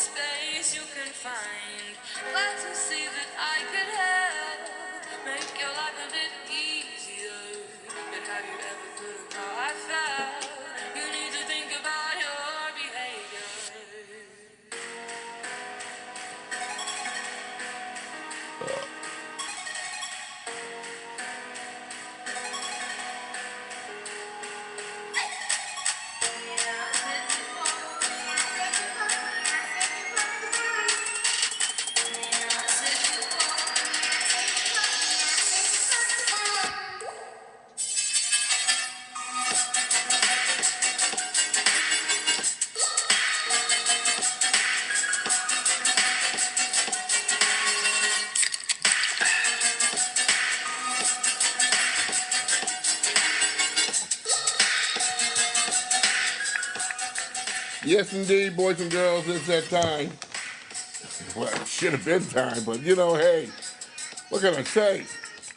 space you can find. Glad to see that I could help make your life a bit easier. But have you ever thought of how I felt? You need to think about your behavior. Yes, indeed, boys and girls, it's that time. Well, it should have been time, but you know, hey, what can I say?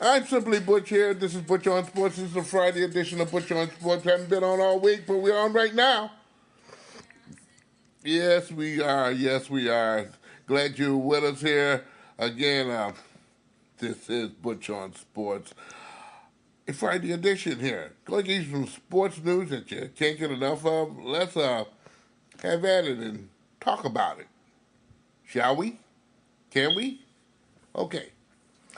I'm simply Butch here. This is Butch On Sports. This is the Friday edition of Butch On Sports. Haven't been on all week, but we're on right now. Yes, we are. Yes, we are. Glad you're with us here. Again, this is Butch On Sports. A Friday edition here. Going to give you some sports news that you can't get enough of. Let's have at it and talk about it. Shall we? Can we? Okay.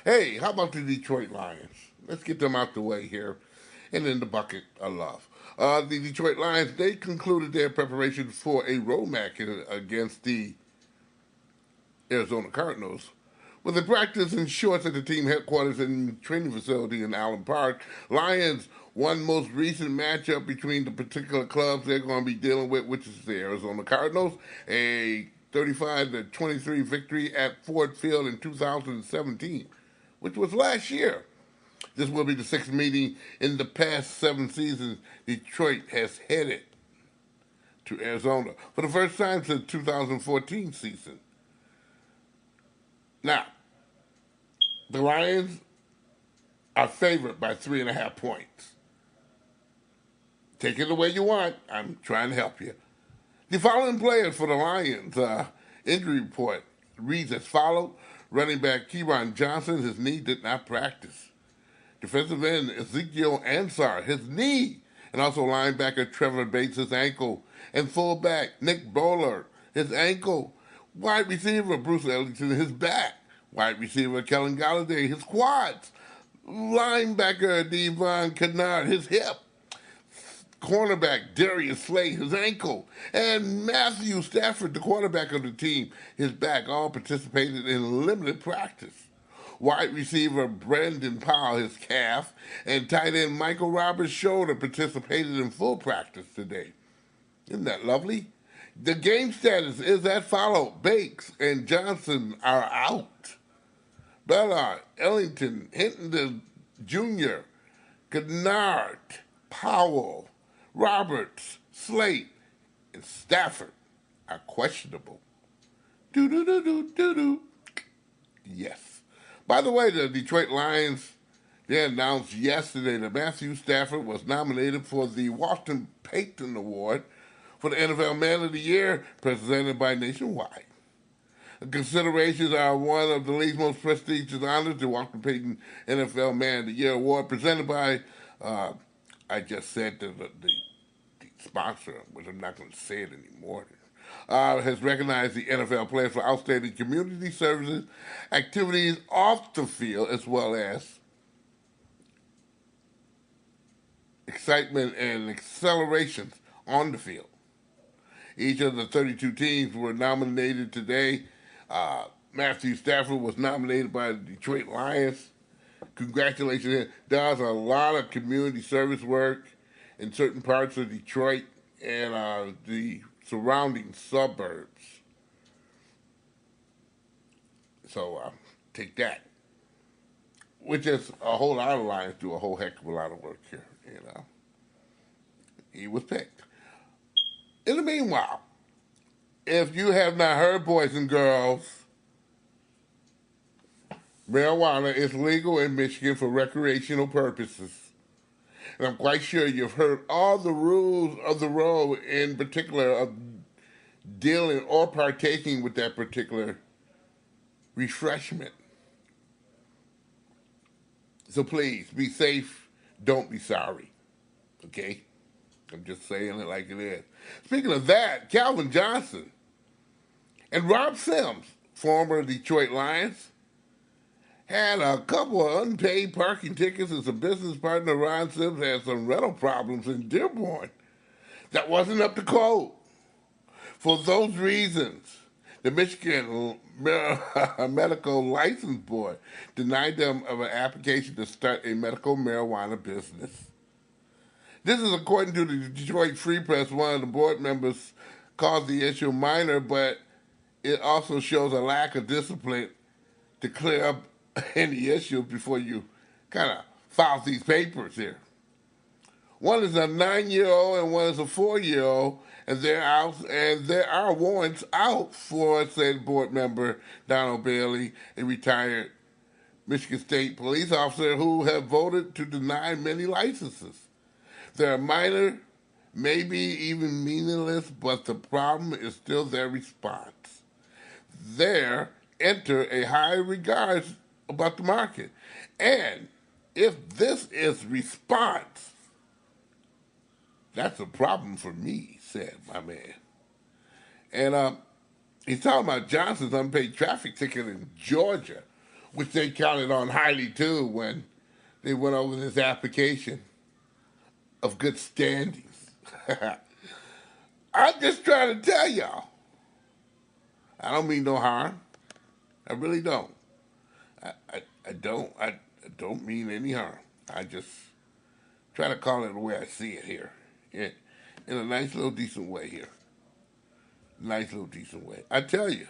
Hey, how about the Detroit Lions? Let's get them out the way here and in the bucket of love. The Detroit Lions, they concluded their preparation for a road match against the Arizona Cardinals. With a practice in shorts at the team headquarters and training facility in Allen Park, Lions one most recent matchup between the particular clubs they're going to be dealing with, which is the Arizona Cardinals, a 35-23 victory at Ford Field in 2017, which was last year. This will be the sixth meeting in the past 7 seasons Detroit has headed to Arizona for the first time since 2014 season. Now, the Lions are favored by 3.5 points. Take it the way you want. I'm trying to help you. The following players for the Lions injury report reads as follows. Running back Kieron Johnson, his knee did not practice. Defensive end Ezekiel Ansar, his knee. And also linebacker Trevor Bates, his ankle. And fullback Nick Bowler, his ankle. Wide receiver Bruce Ellington, his back. Wide receiver Kellen Galladay, his quads. Linebacker Devon Kennard, his hip. Cornerback Darius Slay, his ankle. And Matthew Stafford, the quarterback of the team, his back, all participated in limited practice. Wide receiver Brandon Powell, his calf. And tight end Michael Roberts' shoulder participated in full practice today. Isn't that lovely? The game status is as follows. Bates and Johnson are out. Bellard, Ellington, Hinton Jr., Kennard, Powell, Roberts, Slate, and Stafford are questionable. Do-do-do-do-do-do. Yes. By the way, the Detroit Lions, they announced yesterday that Matthew Stafford was nominated for the Washington Payton Award for the NFL Man of the Year, presented by Nationwide. The considerations are one of the league's most prestigious honors, the Washington Payton NFL Man of the Year Award, presented by, I just said the sponsor, but I'm not going to say it anymore, has recognized the NFL players for outstanding community services, activities off the field, as well as excitement and accelerations on the field. Each of the 32 teams were nominated today. Matthew Stafford was nominated by the Detroit Lions. Congratulations. Does a lot of community service work in certain parts of Detroit and the surrounding suburbs. So take that. Which is a whole lot of Lions do a whole heck of a lot of work here, you know. He was picked. In the meanwhile, if you have not heard, boys and girls, marijuana is legal in Michigan for recreational purposes. And I'm quite sure you've heard all the rules of the road, in particular of dealing or partaking with that particular refreshment. So please be safe. Don't be sorry. Okay? I'm just saying it like it is. Speaking of that, Calvin Johnson and Rob Sims, former Detroit Lions, had a couple of unpaid parking tickets, and some business partner Ron Sims had some rental problems in Dearborn that wasn't up to code. For those reasons, the Michigan Medical License Board denied them of an application to start a medical marijuana business. This is according to the Detroit Free Press. One of the board members called the issue minor, but it also shows a lack of discipline to clear up any issues before you kind of file these papers here. One is a 9-year-old and one is a 4-year-old, and they're out, and there are warrants out for said board member Donald Bailey, a retired Michigan State police officer who have voted to deny many licenses. They're minor, maybe even meaningless, but the problem is still their response. There enter a high regards about the market. And if this is response, that's a problem for me, said my man. And he's talking about Johnson's unpaid traffic ticket in Georgia, which they counted on highly too when they went over this application of good standings. I'm just trying to tell y'all. I don't mean no harm. I really don't. I don't mean any harm. I just try to call it the way I see it here. In a nice little decent way here. Nice little decent way. I tell you,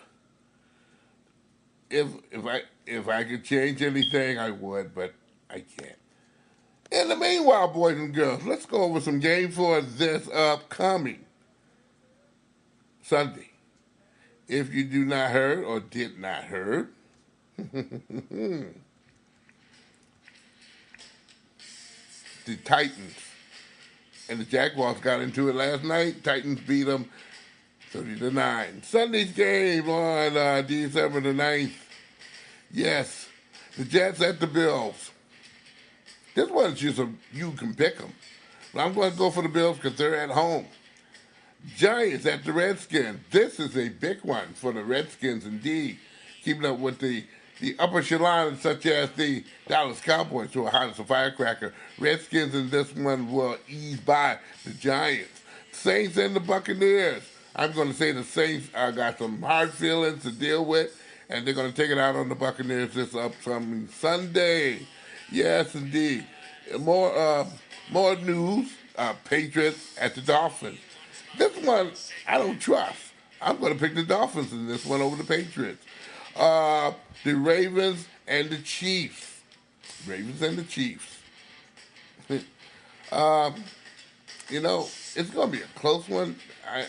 if I could change anything, I would, but I can't. In the meanwhile, boys and girls, let's go over some games for this upcoming Sunday. If you do not heard or did not heard, the Titans and the Jaguars got into it last night. Titans beat them 30-9. Sunday's game on December the 9th. Yes, the Jets at the Bills. This one's just you can pick them. But I'm going to go for the Bills because they're at home. Giants at the Redskins. This is a big one for the Redskins indeed. Keeping up with the upper echelon such as the Dallas Cowboys, who are hot as a firecracker. Redskins in this one will ease by the Giants. Saints and the Buccaneers. I'm going to say the Saints got some hard feelings to deal with, and they're going to take it out on the Buccaneers this upcoming Sunday. Yes, indeed. More news. Patriots at the Dolphins. This one, I don't trust. I'm going to pick the Dolphins in this one over the Patriots. The Ravens and the Chiefs. Ravens and the Chiefs. It's going to be a close one.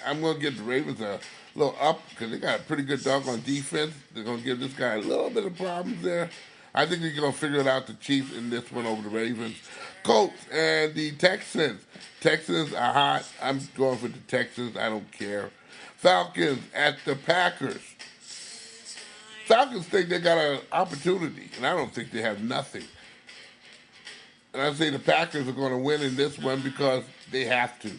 I'm going to give the Ravens a little up because they got a pretty good doggone defense. They're going to give this guy a little bit of problems there. I think they're going to figure it out, the Chiefs in this one over the Ravens. Colts and the Texans. Texans are hot. I'm going for the Texans. I don't care. Falcons at the Packers. Falcons think they got an opportunity, and I don't think they have nothing. And I say the Packers are going to win in this one because they have to.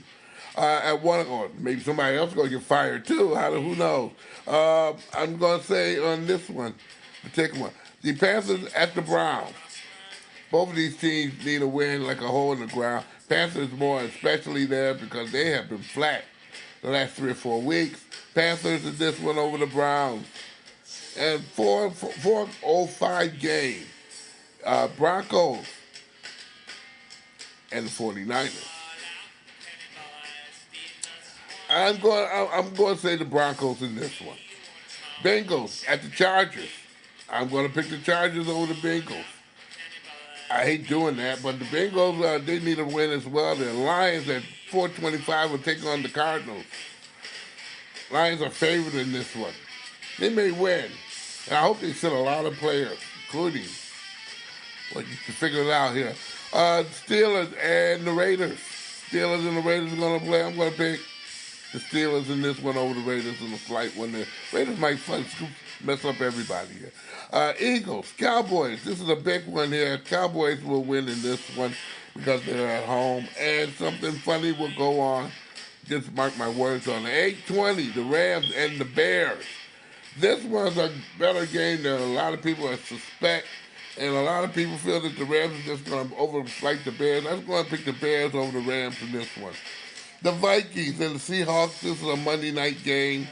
At one, or maybe somebody else is going to get fired too. Who knows? I'm going to say on this one, particular one, the Panthers at the Browns. Both of these teams need a win like a hole in the ground. Panthers more especially there because they have been flat the last 3 or 4 weeks. Panthers in this one over the Browns. And 4:05 game, Broncos and the 49ers. I'm going to say the Broncos in this one. Bengals at the Chargers. I'm going to pick the Chargers over the Bengals. I hate doing that, but the Bengals, they need a win as well. The Lions at 4:25 will take on the Cardinals. Lions are favored in this one. They may win. And I hope they send a lot of players, including, well, you can figure it out here. Steelers and the Raiders. Steelers and the Raiders are going to play. I'm going to pick the Steelers in this one over the Raiders in a slight one. The Raiders might mess up everybody here. Eagles, Cowboys. This is a big one here. Cowboys will win in this one because they're at home. And something funny will go on. Just mark my words on it. 8:20, the Rams and the Bears. This one's a better game than a lot of people suspect. And a lot of people feel that the Rams are just going to overflight the Bears. I'm going to pick the Bears over the Rams in this one. The Vikings and the Seahawks, this is a Monday night game.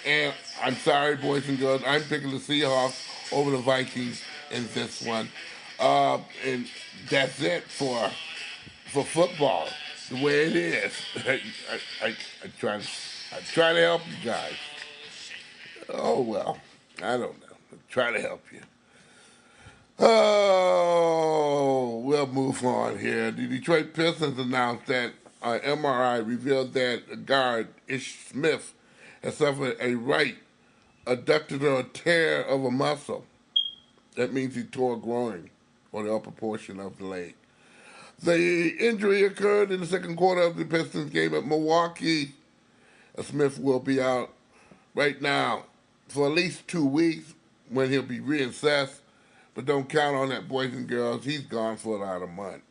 And I'm sorry, boys and girls, I'm picking the Seahawks over the Vikings in this one. And that's it for football, the way it is. I try to help you guys. Oh, well, I don't know. I try to help you. Oh, we'll move on here. The Detroit Pistons announced that MRI revealed that guard Ish Smith has suffered a right adductor tear of a muscle. That means he tore a groin or the upper portion of the leg. The injury occurred in the second quarter of the Pistons game at Milwaukee. Smith will be out right now for at least 2 weeks when he'll be reassessed. But don't count on that, boys and girls. He's gone for about a month.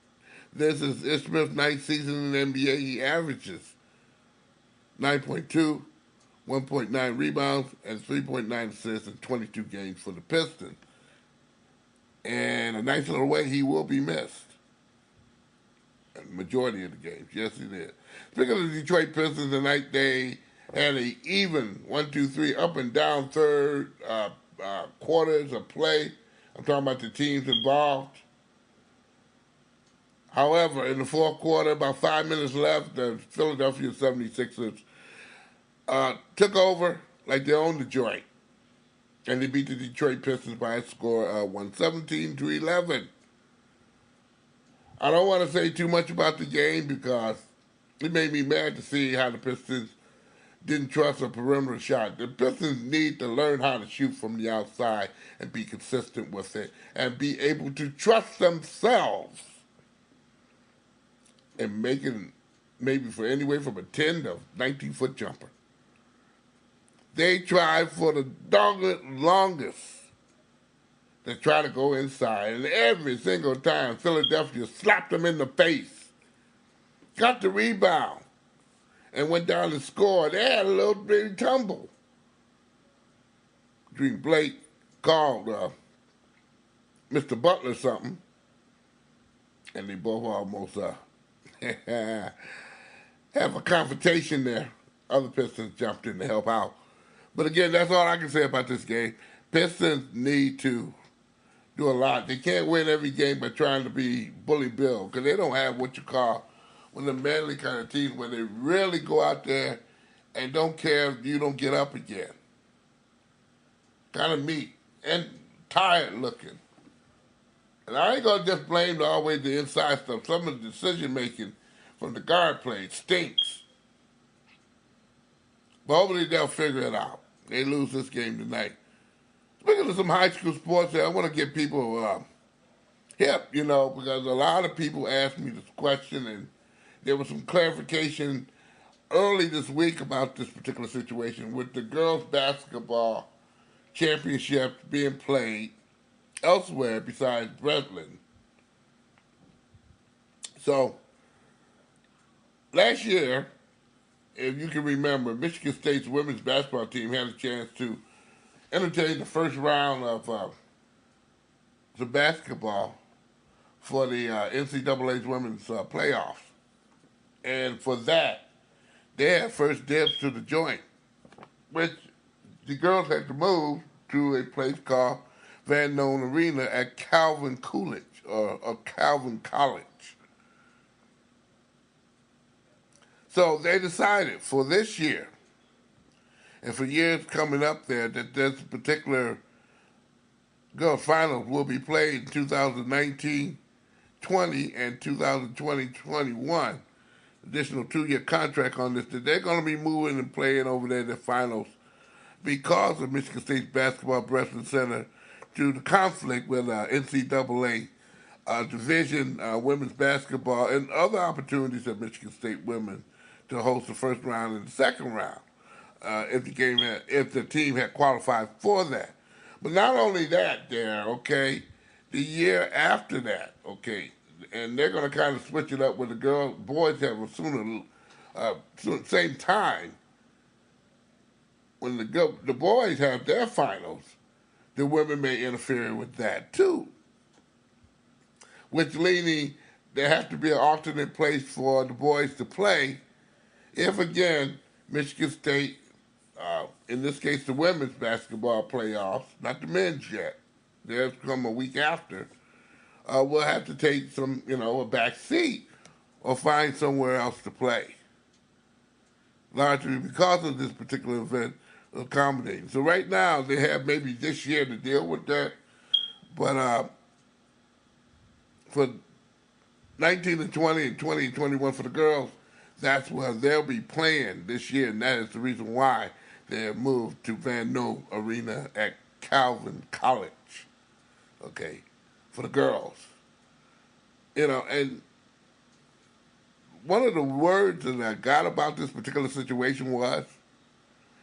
This is Ish Smith's ninth season in the NBA. He averages 9.2, 1.9 rebounds, and 3.9 assists in 22 games for the Pistons. And a nice little way, he will be missed. The majority of the games. Yes, he did. Speaking of the Detroit Pistons, tonight they had an even 1, 2, 3 up and down third quarters of play. I'm talking about the teams involved. However, in the fourth quarter, about 5 minutes left, the Philadelphia 76ers took over like they owned the joint. And they beat the Detroit Pistons by a score of 117-11. I don't want to say too much about the game because it made me mad to see how the Pistons didn't trust a perimeter shot. The Pistons need to learn how to shoot from the outside and be consistent with it and be able to trust themselves and making maybe for anywhere from a 10 to 19-foot jumper. They tried for the longest to try to go inside, and every single time Philadelphia slapped them in the face, got the rebound, and went down and scored. They had a little bitty tumble between Blake called Mr. Butler something, and they both almost have a confrontation there. Other Pistons jumped in to help out. But again, that's all I can say about this game. Pistons need to do a lot. They can't win every game by trying to be Bully Bill because they don't have what you call one of the manly kind of teams where they really go out there and don't care if you don't get up again. Kind of meat and tired looking. And I ain't going to just blame always the inside stuff. Some of the decision making from the guard play stinks. But hopefully they'll figure it out. They lose this game tonight. Speaking of some high school sports here, I want to get people hip, because a lot of people asked me this question, and there was some clarification early this week about this particular situation with the girls' basketball championship being played elsewhere besides Breslin. So, last year, if you can remember, Michigan State's women's basketball team had a chance to entertain the first round of the basketball for the NCAA's women's playoffs. And for that, they had first dibs to the joint, which the girls had to move to a place called Van Noen Arena at Calvin Coolidge, or Calvin College. So they decided for this year, and for years coming up there, that this particular girls' finals will be played in 2019-20 and 2020-21. Additional 2-year contract on this. That they're going to be moving and playing over there in the finals because of Michigan State's basketball Breslin Center due to conflict with NCAA division women's basketball and other opportunities that Michigan State women to host the first round and the second round if the team had qualified for that. But not only that, okay, the year after that, okay, and they're going to kind of switch it up with the boys have a same time when the boys have their finals, the women may interfere with that too. Which meaning there has to be an alternate place for the boys to play if, again, Michigan State, in this case the women's basketball playoffs, not the men's yet, they'll come a week after, will have to take a back seat or find somewhere else to play. Largely because of this particular event accommodating. So right now they have maybe this year to deal with that, but for 19 and 20 and 20 and 21 for the girls, that's where they'll be playing this year, and that is the reason why they have moved to Van Noy Arena at Calvin College, okay, for the girls. And one of the words that I got about this particular situation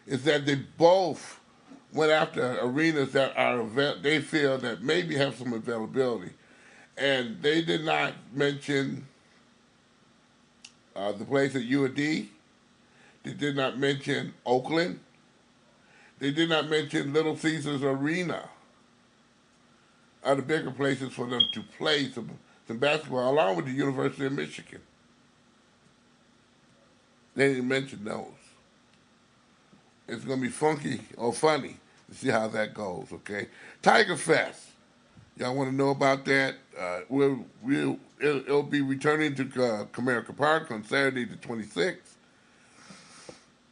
is that they both went after arenas that they feel that maybe have some availability. And they did not mention the place at UAD. They did not mention Oakland. They did not mention Little Caesars Arena. Are the bigger places for them to play some basketball, along with the University of Michigan. They didn't mention those. It's going to be funky or funny to see how that goes, okay? Tiger Fest. Y'all want to know about that? It'll be returning to Comerica Park on Saturday the 26th.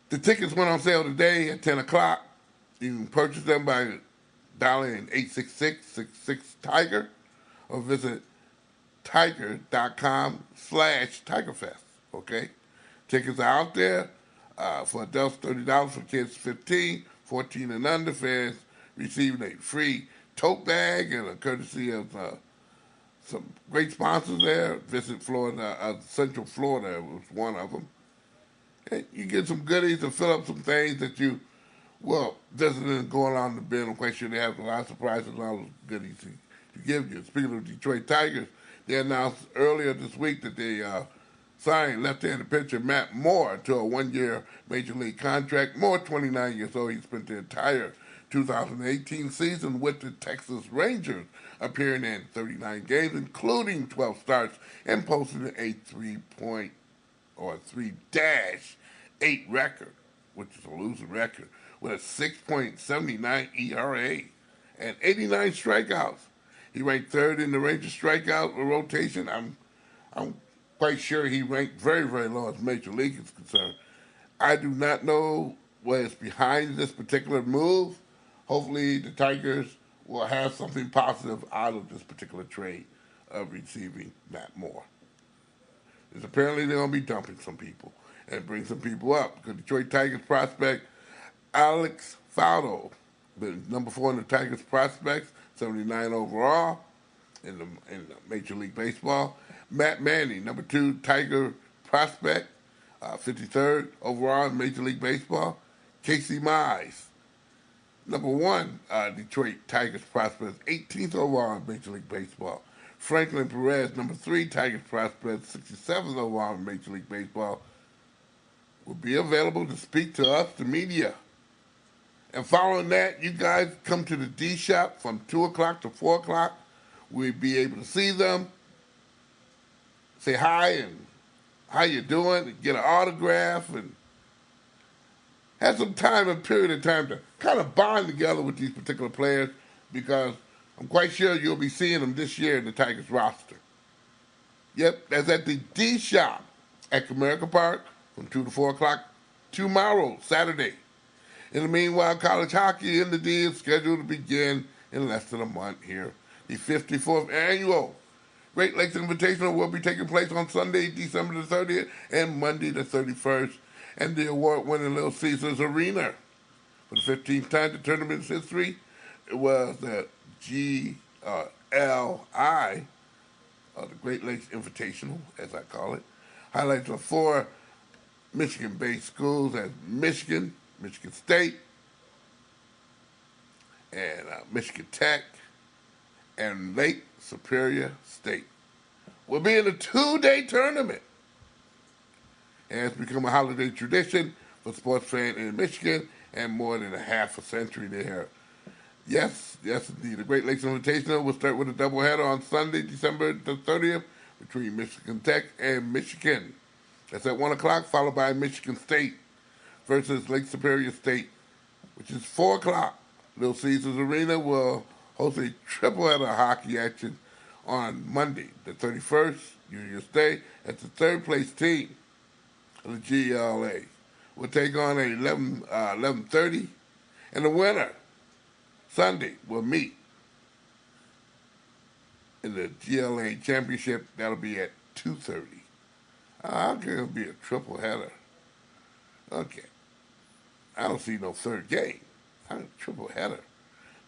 The tickets went on sale today at 10 o'clock. You can purchase them by dialing 866-66-TIGER or visit tiger.com/TigerFest, okay? Tickets are out there. For adults, $30, for kids, $15, 14 and under. Fans receiving a free tote bag and a courtesy of some great sponsors there. Visit Florida, Central Florida was one of them. And you get some goodies and fill up some things that visiting going on the bin. I'm quite sure they have a lot of surprises and all those goodies to give you. Speaking of Detroit Tigers, they announced earlier this week that they signed left-handed pitcher Matt Moore to a one-year Major League contract. Moore, 29 years old, he spent the entire 2018 season with the Texas Rangers, appearing in 39 games, including 12 starts, and posting a 3-8 record, which is a losing record, with a 6.79 ERA and 89 strikeouts. He ranked third in the Rangers strikeout rotation. I'm quite sure he ranked very, very low as Major League is concerned. I do not know what is behind this particular move. Hopefully the Tigers will have something positive out of this particular trade of receiving Matt Moore. Because apparently they're going to be dumping some people and bring some people up. Because Detroit Tigers prospect Alex Faudo, the number 4 in the Tigers prospects, 79 overall in the Major League Baseball. Matt Manning, number 2 Tiger prospect, 53rd overall in Major League Baseball. Casey Mize, number 1 Detroit Tigers prospect, 18th overall in Major League Baseball. Franklin Perez, number 3 Tigers prospect, 67th overall in Major League Baseball, will be available to speak to us, the media. And following that, you guys come to the D Shop from 2 o'clock to 4 o'clock. We'll be able to see them, say hi and how you doing, and get an autograph, and have some time, a period of time to kind of bond together with these particular players, because I'm quite sure you'll be seeing them this year in the Tigers roster. Yep, that's at the D Shop at Comerica Park from 2 to 4 o'clock tomorrow, Saturday. In the meanwhile, college hockey in the D is scheduled to begin in less than a month here. The 54th annual Great Lakes Invitational will be taking place on Sunday, December the 30th, and Monday the 31st, and the award-winning Little Caesars Arena. For the 15th time in the tournament's history, it was the GLI, the Great Lakes Invitational, as I call it. Highlights of 4 Michigan-based schools as Michigan, Michigan State, and Michigan Tech, and Lake Superior State. Will be in a 2-day tournament. And it's become a holiday tradition for sports fans in Michigan and more than a half a century there. Yes, indeed. The Great Lakes Invitational will start with a doubleheader on Sunday, December the 30th, between Michigan Tech and Michigan. That's at 1 o'clock, followed by Michigan State versus Lake Superior State, which is 4 o'clock. Little Caesars Arena will host a triple-header hockey action on Monday, the 31st, New Year's Day, at the third-place team of the GLA. Will take on at 11:30, and the winner, Sunday, will meet in the GLA championship. That'll be at 2:30. How can it be a triple header? Okay. I don't see no third game. Triple header.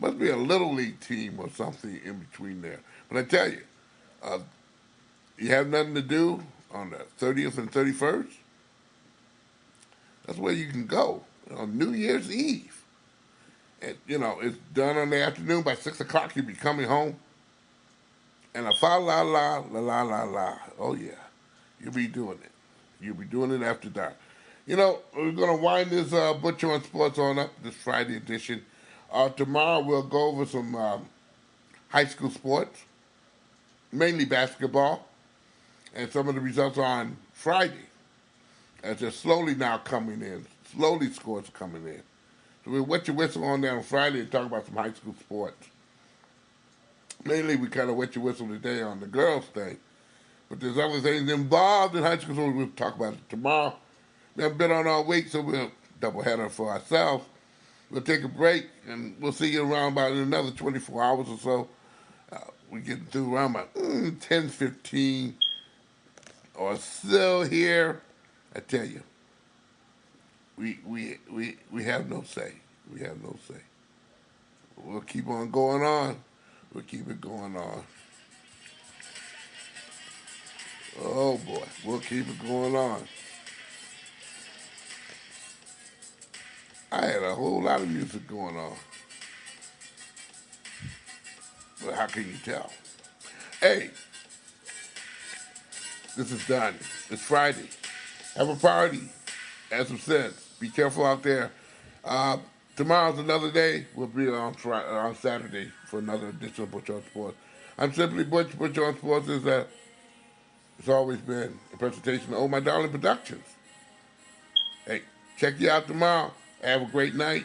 Must be a little league team or something in between there. But I tell you, you have nothing to do on the 30th and 31st. That's where you can go on New Year's Eve. And, it's done on the afternoon. By 6 o'clock, you'll be coming home. And la. Oh, yeah. You'll be doing it. You'll be doing it after dark. We're going to wind this Butch On Sports on up, this Friday edition. Tomorrow we'll go over some high school sports, mainly basketball, and some of the results on Friday, as they're slowly now coming in. Slowly scores coming in. So we'll wet your whistle on there on Friday and talk about some high school sports. Mainly we kind of wet your whistle today on the girls' thing. But there's other things involved in high school, so we'll talk about it tomorrow. We haven't been on all week, so we'll doubleheader for ourselves. We'll take a break, and we'll see you around about in another 24 hours or so. We're getting through around about 10:15 or so here. I tell you, we have no say. We have no say. We'll keep on going on. We'll keep it going on. Oh, boy. We'll keep it going on. I had a whole lot of music going on. But how can you tell? Hey, this is done. It's Friday. Have a party. Have some sense. Be careful out there. Tomorrow's another day. We'll be on Saturday for another edition of Butch On Sports. I'm simply Butch. Butch On Sports is it's always been a presentation of Oh My Darling Productions. Hey, check you out tomorrow. Have a great night.